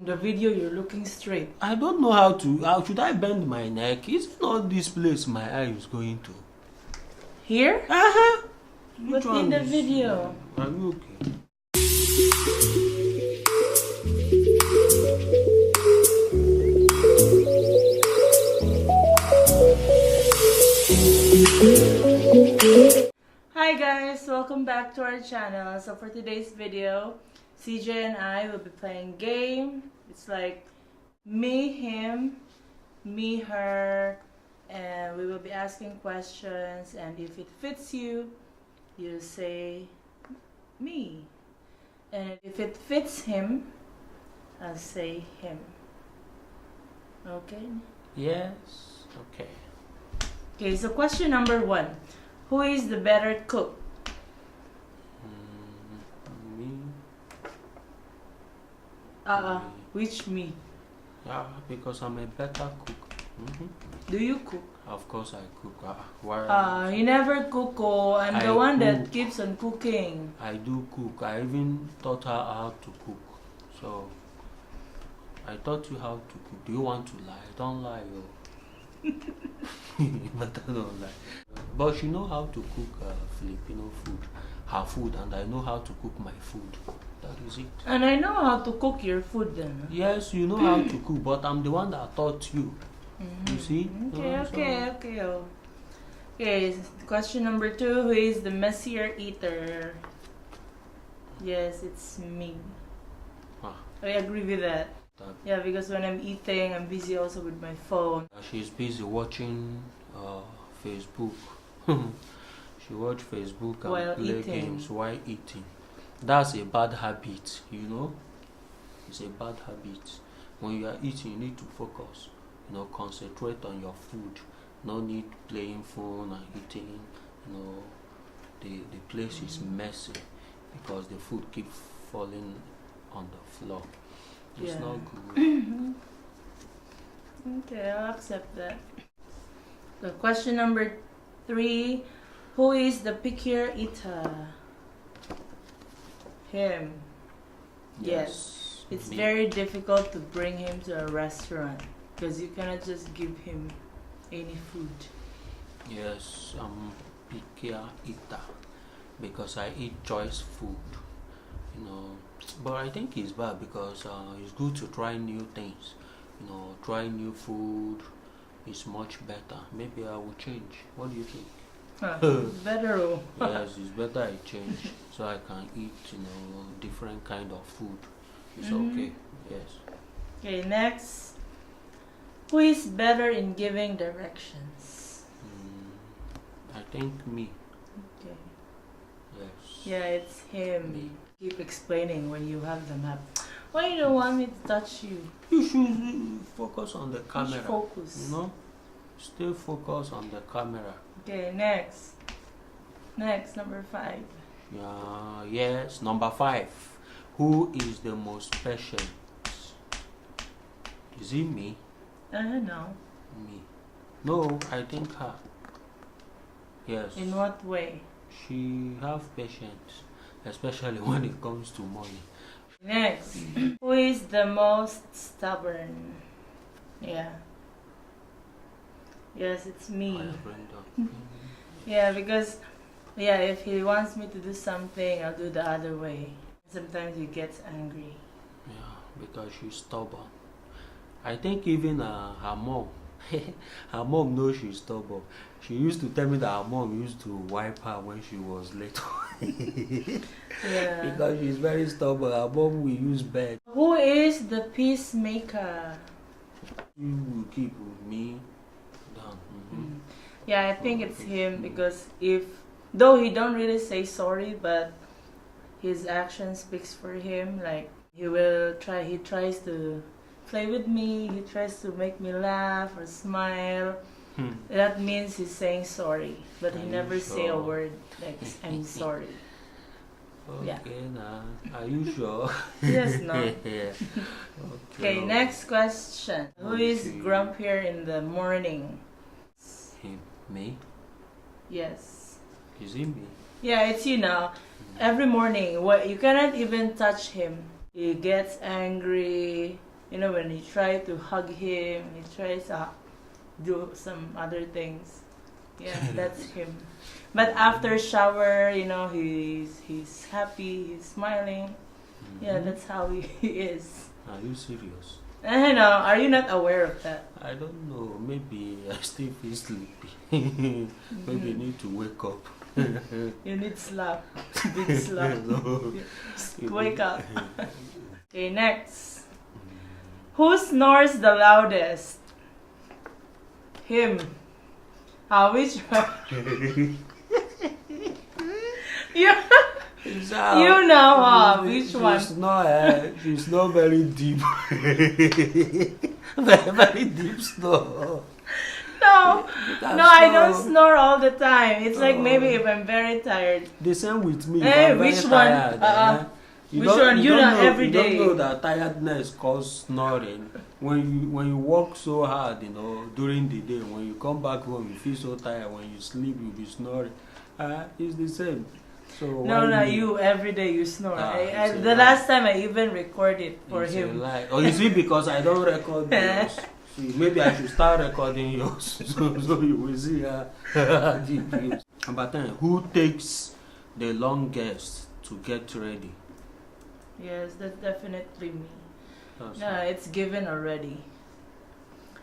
In the video, you're looking straight. I don't know how to. How should I bend my neck? Is it not this place my eye is going to? Here? Uh-huh. But in the video. Are you okay? Hi guys, welcome back to our channel. So for today's video, CJ and I will be playing game. It's like me, him, me, her, and we will be asking questions, and if it fits you, you say me, and if it fits him, I'll say him. Okay? Yes. Okay. Okay, so question number 1. Who is the better cook? Me. Which me? Yeah, because I'm a better cook. Do you cook? Of course I cook. Why? You never cook. Oh, I'm the one that cook. keeps on cooking. I do cook. I even taught her how to cook. So I taught you how to cook. Do you want to lie? Don't lie, but I don't lie. But she know how to cook Filipino food, her food, and I know how to cook my food. That is it. And I know how to cook your food then. Yes, you know how to cook, but I'm the one that taught you. You see? Okay. Okay, question number 2. Who is the messier eater? Yes, it's me. I agree with that. Yeah, because when I'm eating, I'm busy also with my phone. She's busy watching Facebook. She watch Facebook and While play eating. games while eating. That's a bad habit, you know. It's a bad habit. When you are eating, you need to focus. Concentrate on your food. No need playing phone and eating. The place is messy because the food keeps falling on the floor. It's not good. Okay, I'll accept that. So question number 3. Who is the pickier eater? Him. Yes. It's me. very difficult to bring him to a restaurant because you cannot just give him any food. Yes, I'm pickier eater because I eat choice food. But I think it's bad because it's good to try new things. Try new food is much better. Maybe I will change. What do you think? It's better. Yes, it's better I change so I can eat different kind of food. It's okay. Yes. Okay, next. Who is better in giving directions? I think me. Okay. Yes. Yeah, it's him. Me. Keep explaining when you have the map. Why you don't want me to touch you? You should focus on the camera. Focus. Still focus on the camera. Okay, next. Next, number 5. Yes, number 5. Who is the most patient? Is it me? No. Me. No, I think her. Yes. In what way? She have patience, especially when it comes to money. Next. Who is the most stubborn? Yeah. Yes, it's me. Yeah, because if he wants me to do something, I'll do the other way. Sometimes he gets angry. Yeah, because she's stubborn. I think even her mom, her mom knows she's stubborn. She used to tell me that her mom used to wipe her when she was little. Yeah. Because she's very stubborn. Her mom will use bed. Who is the peacemaker? You will keep me down. Yeah, I think it's him because though he don't really say sorry, but his action speaks for him. Like he tries to play with me, he tries to make me laugh or smile. That means he's saying sorry, but he never say a word like I'm sorry. Okay, now. Are you sure? Yes, no. Yeah. Okay, next question. Who is grumpier in the morning? Him. Me? Yes. Is it me? Yeah, it's you now. Every morning, you cannot even touch him. He gets angry. You know, when you try to hug him, he tries to do some other things. Yeah, that's him. But after shower, you know, he's happy, he's smiling. Yeah, that's how he is. Are you serious? I know. Are you not aware of that? I don't know. Maybe I still feel sleepy. Maybe I need to wake up. You need slap. Big slap. No. Wake up. Okay, next. Who snores the loudest? Him. Which one? you, you know, which one? She's not very deep. very deep snore. No, I don't snore all the time. It's like maybe if I'm very tired. The same with me. Hey, which one? Which one? You know, every day. You don't know that tiredness causes snoring. When you work so hard, you know, during the day, when you come back home, you feel so tired. When you sleep, you'll be snoring. It's the same. So no, you every day you snore. The last time I even recorded for him. Oh, you see, because I don't record yours. See, maybe I should start recording yours so you will see the views. But then, who takes the longest to get ready? Yes, that's definitely me. That's No, it's given already.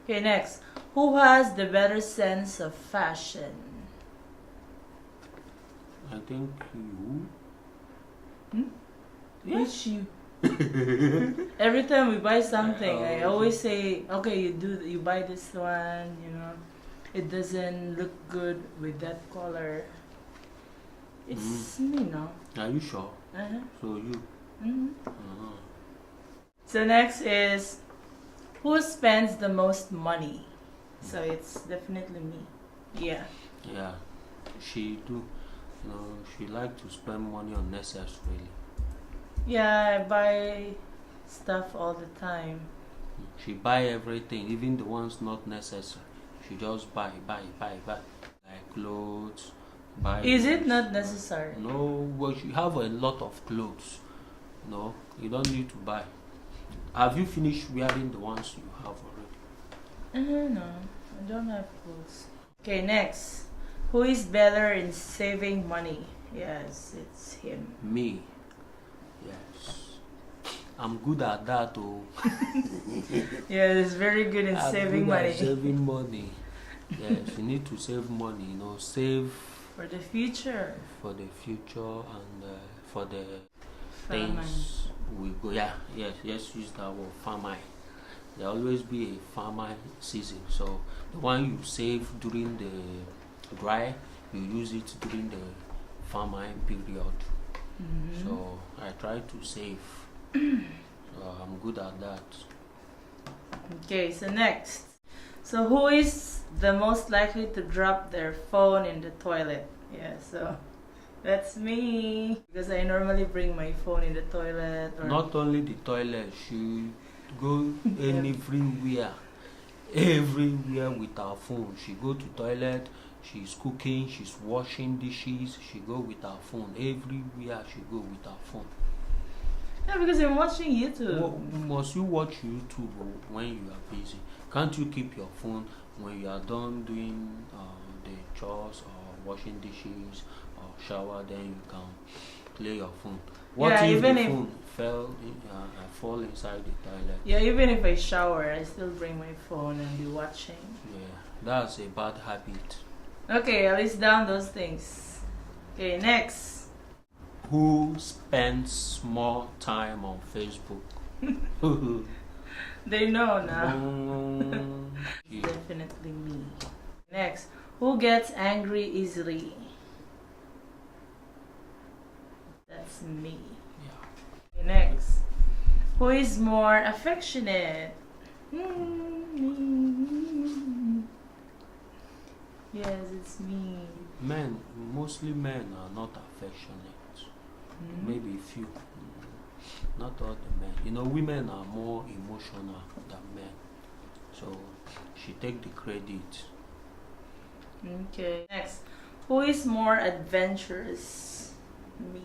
Okay, next. Who has the better sense of fashion? I think you. Yeah. Which you? Every time we buy something, I always say, okay, you buy this one, you know, it doesn't look good with that color. It's me, no? Are you sure? So you. So next is, who spends the most money? So it's definitely me. Yeah. Yeah, she do. You know, she like to spend money unnecessarily. Yeah, I buy stuff all the time. She buy everything, even the ones not necessary. She just buy. Like clothes, buy. Is it not necessary? No, well, you have a lot of clothes. No, you don't need to buy. Have you finished wearing the ones you have already? No, I don't have clothes. Okay, next. Who is better in saving money? Yes, it's him. Me. Yes. I'm good at that too. Yeah, it's very good in saving money. Saving money. Yes, you need to save money, you know, save for the future. For the future and for the famine. Things we go. Yeah, yes, use that word, famine. There always be a famine season. So the one you save during the dry, you use it during the famine period. So I try to save. So I'm good at that. Okay, so next. So who is the most likely to drop their phone in the toilet? Yeah, so that's me. Because I normally bring my phone in the toilet. Or not only the toilet, she go everywhere. Everywhere with her phone. She go to toilet, she's cooking, she's washing dishes, she go with her phone. Everywhere she go with her phone. Yeah, because I'm watching YouTube. Well, must you watch YouTube when you are busy? Can't you keep your phone when you are done doing the chores or washing dishes or shower? Then you can play your phone. What if the phone fall inside the toilet? Yeah, even if I shower, I still bring my phone and be watching. Yeah, that's a bad habit. Okay, I'll list down those things. Okay, next. Who spends more time on Facebook? They know now. Definitely me. Next. Who gets angry easily? That's me. Yeah. Okay, next. Who is more affectionate? Yes, it's me. Men, mostly men are not affectionate. Maybe few. Not all the men. You know, women are more emotional than men. So she take the credit. Okay. Next. Who is more adventurous? Me.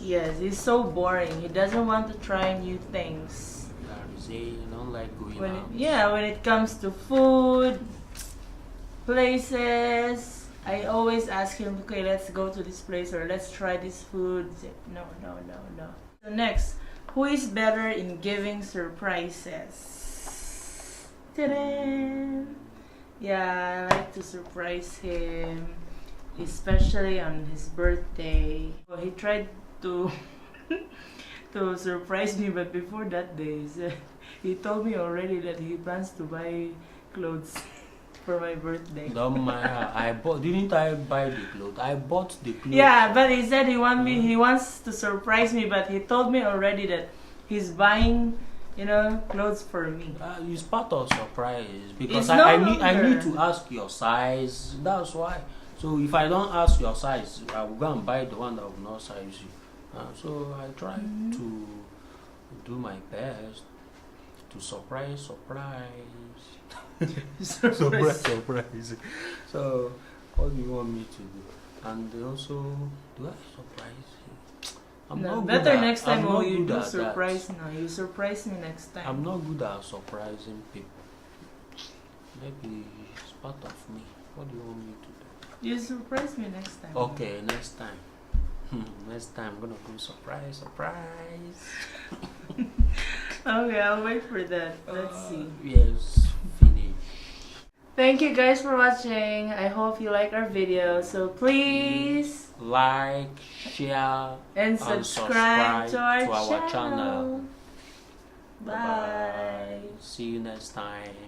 Yes, he's so boring. He doesn't want to try new things. You don't like going out. When it comes to food, places, I always ask him, okay, let's go to this place or let's try this food. He said, no. So next, who is better in giving surprises? Ta-da! Yeah, I like to surprise him, especially on his birthday. Well, he tried to to surprise me, but before that day, he told me already that he plans to buy clothes for my birthday. Don't mind. Didn't I buy the clothes? I bought the clothes. Yeah, but he said he wants to surprise me, but he told me already that he's buying, clothes for me. It's part of surprise because I need to ask your size. That's why. So if I don't ask your size, I will go and buy the one that will not size you. So I try to do my best to surprise. surprise. So what do you want me to do? And also, do I surprise you? Next time when you do surprise now. You surprise me next time. I'm not good at surprising people. Maybe it's part of me. What do you want me to do? You surprise me next time. Okay, next time. Next time I'm gonna do surprise. Okay, I'll wait for that. Let's see. Yes, finish. Thank you guys for watching. I hope you like our video. So please like, share, and subscribe to our channel. Bye. See you next time.